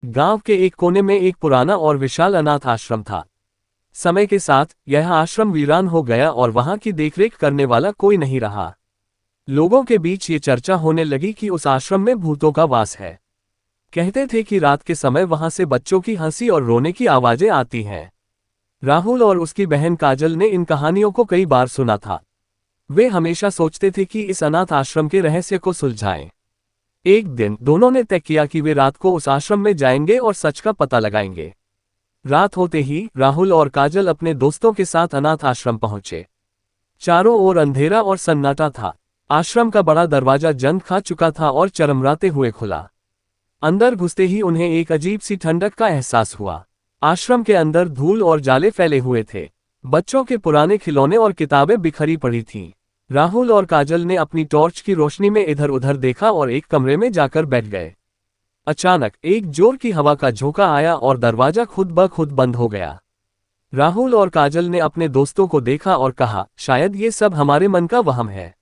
गांव के एक कोने में एक पुराना और विशाल अनाथ आश्रम था। समय के साथ यह आश्रम वीरान हो गया और वहां की देखरेख करने वाला कोई नहीं रहा। लोगों के बीच ये चर्चा होने लगी कि उस आश्रम में भूतों का वास है। कहते थे कि रात के समय वहां से बच्चों की हंसी और रोने की आवाजें आती हैं। राहुल और उसकी बहन काजल ने इन कहानियों को कई बार सुना था। वे हमेशा सोचते थे कि इस अनाथ आश्रम के रहस्य को सुलझाएं। एक दिन दोनों ने तय किया कि वे रात को उस आश्रम में जाएंगे और सच का पता लगाएंगे। रात होते ही राहुल और काजल अपने दोस्तों के साथ अनाथ आश्रम पहुंचे। चारों ओर अंधेरा और सन्नाटा था। आश्रम का बड़ा दरवाजा जंग खा चुका था और चरमराते हुए खुला। अंदर घुसते ही उन्हें एक अजीब सी ठंडक का एहसास हुआ। आश्रम के अंदर धूल और जाले फैले हुए थे। बच्चों के पुराने खिलौने और किताबें बिखरी पड़ी थीं। राहुल और काजल ने अपनी टॉर्च की रोशनी में इधर उधर देखा और एक कमरे में जाकर बैठ गए। अचानक एक जोर की हवा का झोंका आया और दरवाजा खुद ब खुद बंद हो गया। राहुल और काजल ने अपने दोस्तों को देखा और कहा, शायद ये सब हमारे मन का वहम है।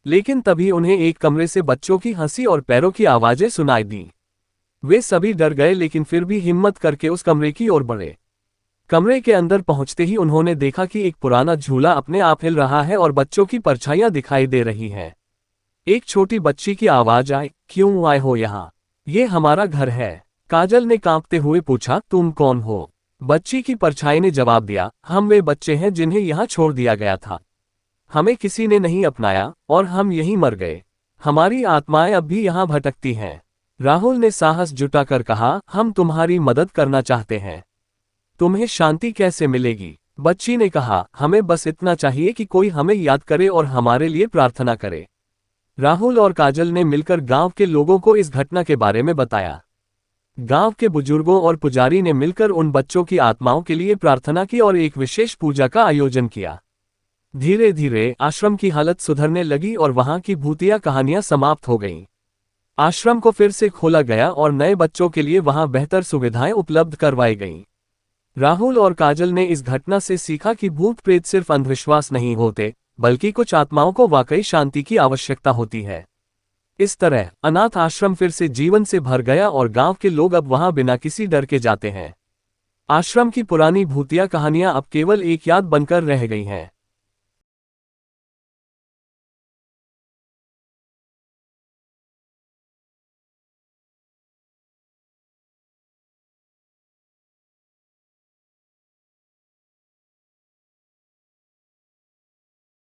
लेकिन तभी उन्हें एक कमरे से बच्चों की हंसी और पैरों की आवाजें सुनाई दी। वे सभी डर गए लेकिन फिर भी हिम्मत करके उस कमरे की ओर बढ़े। कमरे के अंदर पहुंचते ही उन्होंने देखा कि एक पुराना झूला अपने आप हिल रहा है और बच्चों की परछाइयां दिखाई दे रही हैं। एक छोटी बच्ची की आवाज आई, क्यों आए हो यहाँ? ये हमारा घर है। काजल ने कांपते हुए पूछा, तुम कौन हो? बच्ची की परछाई ने जवाब दिया, हम वे बच्चे हैं जिन्हें यहाँ छोड़ दिया गया था। हमें किसी ने नहीं अपनाया और हम यहीं मर गए। हमारी आत्माएं अब भी यहाँ भटकती हैं। राहुल ने साहस जुटाकर कहा, हम तुम्हारी मदद करना चाहते हैं। तुम्हें शांति कैसे मिलेगी? बच्ची ने कहा, हमें बस इतना चाहिए कि कोई हमें याद करे और हमारे लिए प्रार्थना करे। राहुल और काजल ने मिलकर गांव के लोगों को इस घटना के बारे में बताया। गांव के बुजुर्गों और पुजारी ने मिलकर उन बच्चों की आत्माओं के लिए प्रार्थना की और एक विशेष पूजा का आयोजन किया। धीरे धीरे आश्रम की हालत सुधरने लगी और वहां की भूतिया कहानियां समाप्त हो गईं। आश्रम को फिर से खोला गया और नए बच्चों के लिए वहां बेहतर सुविधाएं उपलब्ध करवाई गईं। राहुल और काजल ने इस घटना से सीखा कि भूत प्रेत सिर्फ अंधविश्वास नहीं होते, बल्कि कुछ आत्माओं को वाकई शांति की आवश्यकता होती है। इस तरह अनाथ आश्रम फिर से जीवन से भर गया और गांव के लोग अब वहां बिना किसी डर के जाते हैं। आश्रम की पुरानी भूतिया कहानियां अब केवल एक याद बनकर रह गई हैं।